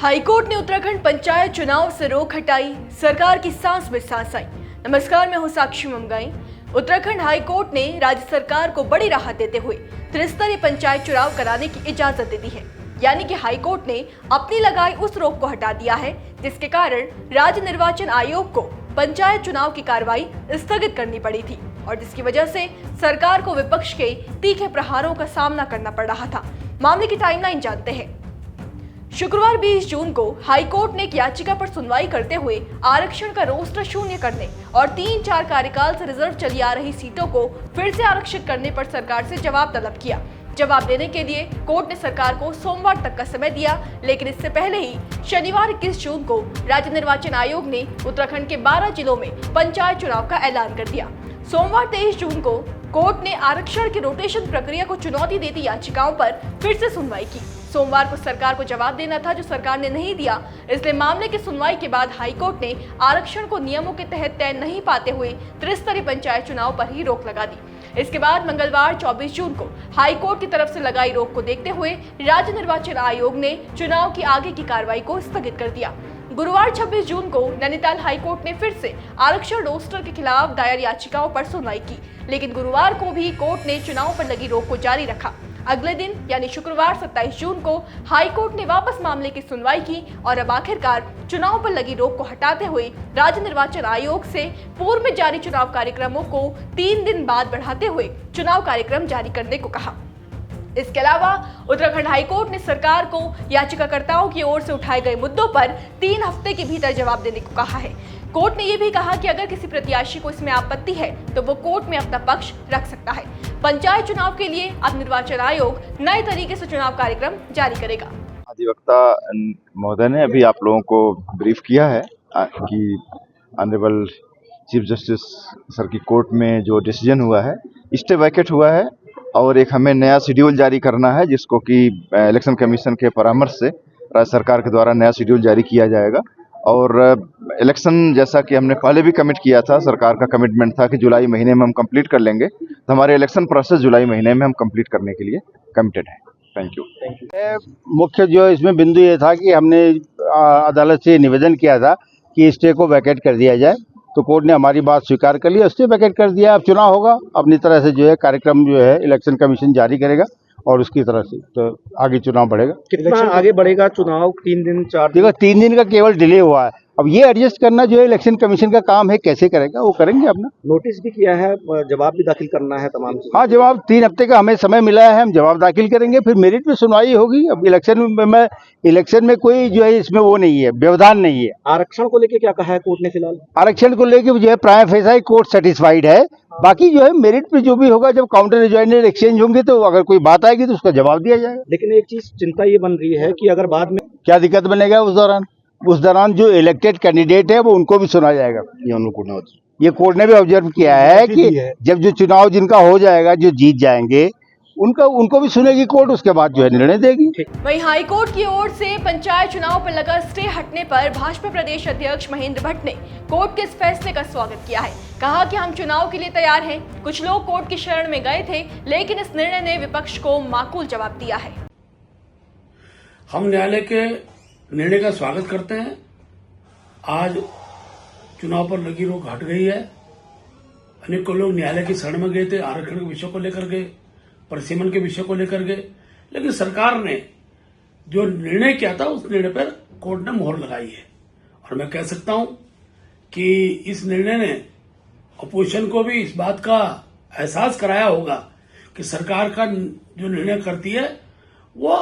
High court ने उत्तराखंड पंचायत चुनाव से रोक हटाई, सरकार की सांस में सांस आई। नमस्कार, मैं हूं साक्षी ममगाई। उत्तराखंड हाईकोर्ट ने राज्य सरकार को बड़ी राहत देते हुए त्रिस्तरीय पंचायत चुनाव कराने की इजाजत दे दी है। यानी कि हाईकोर्ट ने अपनी लगाई उस रोक को हटा दिया है जिसके कारण राज्य निर्वाचन आयोग को पंचायत चुनाव की कार्रवाई स्थगित करनी पड़ी थी और जिसकी वजह से सरकार को विपक्ष के तीखे प्रहारों का सामना करना पड़ रहा था। मामले की टाइमलाइन जानते हैं। शुक्रवार 20 जून को हाईकोर्ट ने एक याचिका पर सुनवाई करते हुए आरक्षण का रोस्टर शून्य करने और 3-4 कार्यकाल से रिजर्व चली आ रही सीटों को फिर से आरक्षित करने पर सरकार से जवाब तलब किया। जवाब देने के लिए कोर्ट ने सरकार को सोमवार तक का समय दिया, लेकिन इससे पहले ही शनिवार 21 जून को राज्य निर्वाचन आयोग ने उत्तराखंड के 12 जिलों में पंचायत चुनाव का ऐलान कर दिया। सोमवार 23 जून को कोर्ट ने आरक्षण की रोटेशन प्रक्रिया को चुनौती देती याचिकाओं पर फिर से सुनवाई की। सोमवार को सरकार को जवाब देना था जो सरकार ने नहीं दिया, इसलिए मामले की सुनवाई के बाद हाईकोर्ट ने आरक्षण को नियमों के तहत तय नहीं पाते हुए त्रिस्तरीय पंचायत चुनाव पर ही रोक लगा दी। इसके बाद मंगलवार 24 जून को हाईकोर्ट की तरफ से लगाई रोक को देखते हुए राज्य निर्वाचन आयोग ने चुनाव की आगे की कार्रवाई को स्थगित कर दिया। गुरुवार 26 जून को नैनीताल हाईकोर्ट ने फिर से आरक्षण रोस्टर के खिलाफ दायर याचिकाओं पर सुनवाई की, लेकिन गुरुवार को भी कोर्ट ने चुनाव पर लगी रोक को जारी रखा। अगले दिन यानी शुक्रवार 27 जून को हाईकोर्ट ने वापस मामले की सुनवाई की और अब आखिरकार चुनाव पर लगी रोक को हटाते हुए राज्य निर्वाचन आयोग से पूर्व में जारी चुनाव कार्यक्रमों को 3 दिन बाद बढ़ाते हुए चुनाव कार्यक्रम जारी करने को कहा। इसके अलावा उत्तराखंड हाईकोर्ट ने सरकार को याचिकाकर्ताओं की ओर से उठाए गए मुद्दों पर 3 हफ्ते के भीतर जवाब देने को कहा है। कोर्ट ने यह भी कहा कि अगर किसी प्रत्याशी को इसमें आपत्ति है तो वो कोर्ट में अपना पक्ष रख सकता है। पंचायत चुनाव के लिए अब निर्वाचन आयोग नए तरीके से चुनाव कार्यक्रम जारी करेगा। अधिवक्ता महोदय ने अभी आप लोगों को ब्रीफ किया है कि ऑनरेबल चीफ जस्टिस सर की कोर्ट में जो डिसीजन हुआ है, स्टे वैकेट हुआ है और एक हमें नया शेड्यूल जारी करना है जिसको कि इलेक्शन कमीशन के परामर्श से राज्य सरकार के द्वारा नया शेड्यूल जारी किया जाएगा। और इलेक्शन जैसा कि हमने पहले भी कमिट किया था, सरकार का कमिटमेंट था कि जुलाई महीने में हम कंप्लीट कर लेंगे, तो हमारे इलेक्शन प्रोसेस जुलाई महीने में हम कंप्लीट करने के लिए कमिटेड है। Thank you. मुख्य जो इसमें बिंदु ये था कि हमने अदालत से निवेदन किया था कि स्टे को वैकेट कर दिया जाए, तो कोर्ट ने हमारी बात स्वीकार कर लिया, स्टे वैकेट कर दिया। अब चुनाव होगा, अपनी तरह से जो है कार्यक्रम जो है इलेक्शन कमीशन जारी करेगा और उसकी तरह से तो आगे चुनाव बढ़ेगा। कितना आगे बढ़ेगा चुनाव? 3 दिन 4 दिन? देखो 3 दिन का केवल डिले हुआ है, अब ये एडजस्ट करना जो है इलेक्शन कमीशन का काम है, कैसे करेगा वो करेंगे अपना। नोटिस भी किया है, जवाब भी दाखिल करना है तमाम चीज़ें। हाँ, जवाब 3 हफ्ते का हमें समय मिला है, हम जवाब दाखिल करेंगे, फिर मेरिट में सुनवाई होगी। अब इलेक्शन में कोई जो है इसमें वो नहीं है, व्यवधान नहीं है। आरक्षण को लेके क्या कहा है कोर्ट ने? फिलहाल आरक्षण को लेके जो है प्राइम फेसा कोर्ट सेटिस्फाइड है, बाकी जो है मेरिट पे जो भी होगा, जब काउंटर रिजॉइंडर एक्सचेंज होंगे तो अगर कोई बात आएगी तो उसका जवाब दिया जाएगा। लेकिन एक चीज चिंता ये बन रही है कि अगर बाद में क्या दिक्कत बनेगा उस दौरान जो इलेक्टेड कैंडिडेट है वो उनको भी सुना जाएगा। ये कोर्ट ने भी ऑब्जर्व किया है कि जब जो चुनाव जिनका हो जाएगा, जो जीत जाएंगे उनको भी सुनेगी कोर्ट, उसके बाद जो है निर्णय देगी। वहीं हाईकोर्ट की ओर से पंचायत चुनाव पर लगा स्टे हटने पर भाजपा प्रदेश अध्यक्ष महेंद्र भट्ट ने कोर्ट के इस फैसले का स्वागत किया है। कहा कि हम चुनाव के लिए तैयार हैं। कुछ लोग कोर्ट की शरण में गए थे, लेकिन इस निर्णय ने विपक्ष को माकूल जवाब दिया है। हम न्यायालय के निर्णय का स्वागत करते हैं। आज चुनाव पर लगी रोक हट गई है। अनेकों लोग न्यायालय की शरण में गए थे, आरक्षण के विषय को लेकर गए, परिसीमन के विषय को लेकर गए, लेकिन सरकार ने जो निर्णय किया था उस निर्णय पर कोर्ट ने मोहर लगाई है। और मैं कह सकता हूं कि इस निर्णय ने अपोजिशन को भी इस बात का एहसास कराया होगा कि सरकार का जो निर्णय करती है वो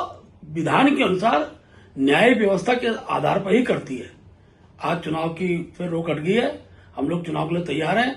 विधान के अनुसार न्याय व्यवस्था के आधार पर ही करती है। आज चुनाव की फिर रोक हट गई है, हम लोग चुनाव के लिए तैयार हैं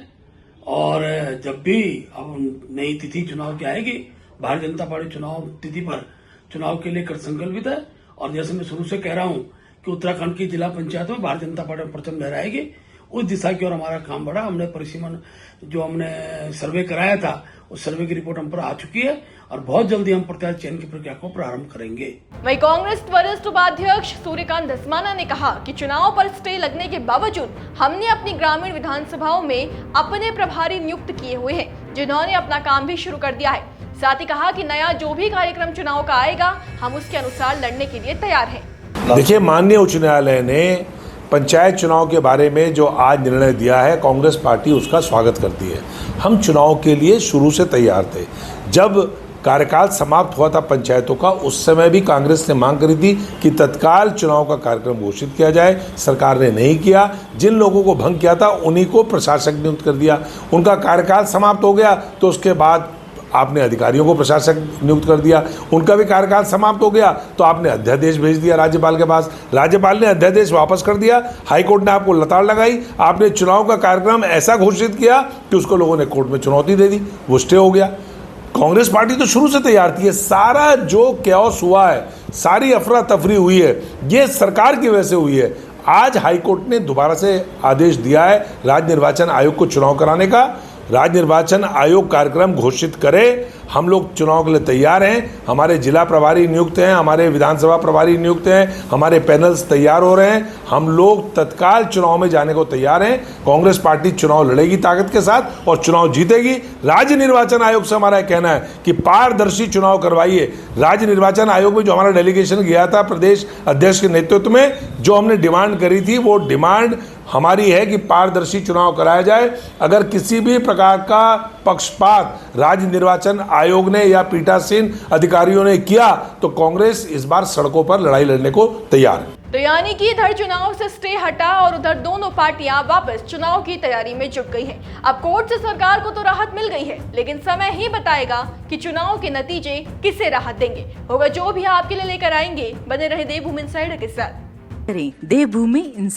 और जब भी अब नई तिथि चुनाव की आएगी, भारतीय जनता पार्टी चुनाव तिथि पर चुनाव के लिए कर संकल्पित है। और जैसे मैं शुरू से कह रहा हूं कि उत्तराखंड की जिला पंचायत में भारतीय जनता पार्टी परचम लहराएगी, उस दिशा की ओर हमारा काम बढ़ा। हमने परिसीमन जो हमने सर्वे कराया था उस सर्वे की रिपोर्ट हम पर आ चुकी है और बहुत जल्दी हम प्रत्याशी चयन की प्रक्रिया को प्रारंभ करेंगे। वहीं कांग्रेस वरिष्ठ उपाध्यक्ष सूर्यकांत धस्माना ने कहा कि चुनाव पर स्टे लगने के बावजूद हमने अपनी ग्रामीण विधानसभाओं में अपने प्रभारी नियुक्त किए हुए हैं, जिन्होंने अपना काम भी शुरू कर दिया है। साथ ही कहा कि नया जो भी कार्यक्रम चुनाव का आएगा, हम उसके अनुसार लड़ने के लिए तैयार हैं। देखिए, माननीय उच्च न्यायालय ने पंचायत चुनाव के बारे में जो आज निर्णय दिया है, कांग्रेस पार्टी उसका स्वागत करती है। हम चुनाव के लिए शुरू से तैयार थे। जब कार्यकाल समाप्त हुआ था पंचायतों का, उस समय भी कांग्रेस ने मांग करी थी कि तत्काल चुनाव का कार्यक्रम घोषित किया जाए। सरकार ने नहीं किया। जिन लोगों को भंग किया था उन्हीं को प्रशासक नियुक्त कर दिया। उनका कार्यकाल समाप्त हो गया तो उसके बाद आपने अधिकारियों को प्रशासक नियुक्त कर दिया। उनका भी कार्यकाल समाप्त हो गया तो आपने अध्यादेश भेज दिया राज्यपाल के पास। राज्यपाल ने अध्यादेश वापस कर दिया। हाईकोर्ट ने आपको लताड़ लगाई। आपने चुनाव का कार्यक्रम ऐसा घोषित किया कि उसको लोगों ने कोर्ट में चुनौती दे दी, वो स्टे हो गया। कांग्रेस पार्टी तो शुरू से तैयार थी। सारा जो कैओस हुआ है, सारी अफरा तफरी हुई है, ये सरकार की वजह से हुई है। आज हाईकोर्ट ने दोबारा से आदेश दिया है राज्य निर्वाचन आयोग को चुनाव कराने का। राज्य निर्वाचन आयोग कार्यक्रम घोषित करे। हम लोग चुनाव के लिए तैयार हैं। हमारे जिला प्रभारी नियुक्त हैं, हमारे विधानसभा प्रभारी नियुक्त हैं, हमारे पैनल्स तैयार हो रहे हैं। हम लोग तत्काल चुनाव में जाने को तैयार हैं। कांग्रेस पार्टी चुनाव लड़ेगी ताकत के साथ और चुनाव जीतेगी। राज्य निर्वाचन आयोग से हमारा कहना है कि पारदर्शी चुनाव करवाइए। राज्य निर्वाचन आयोग में जो हमारा डेलीगेशन गया था प्रदेश अध्यक्ष के नेतृत्व में, जो हमने डिमांड करी थी, वो डिमांड हमारी है कि पारदर्शी चुनाव कराया जाए। अगर किसी भी प्रकार का पक्षपात राज्य निर्वाचन आयोग ने या पीठासीन अधिकारियों ने किया तो कांग्रेस इस बार सड़कों पर लड़ाई लड़ने को तैयार है। तो यानी कि इधर चुनाव से स्टे हटा और उधर दोनों पार्टियां वापस चुनाव की तैयारी में जुट गई हैं। अब कोर्ट से सरकार को तो राहत मिल गई है, लेकिन समय ही बताएगा कि चुनाव के नतीजे किसे राहत देंगे। होगा जो भी आपके लिए लेकर आएंगे। बने रहे देवभूमि इनसाइडर के साथ। देवभूमि इनसाइडर।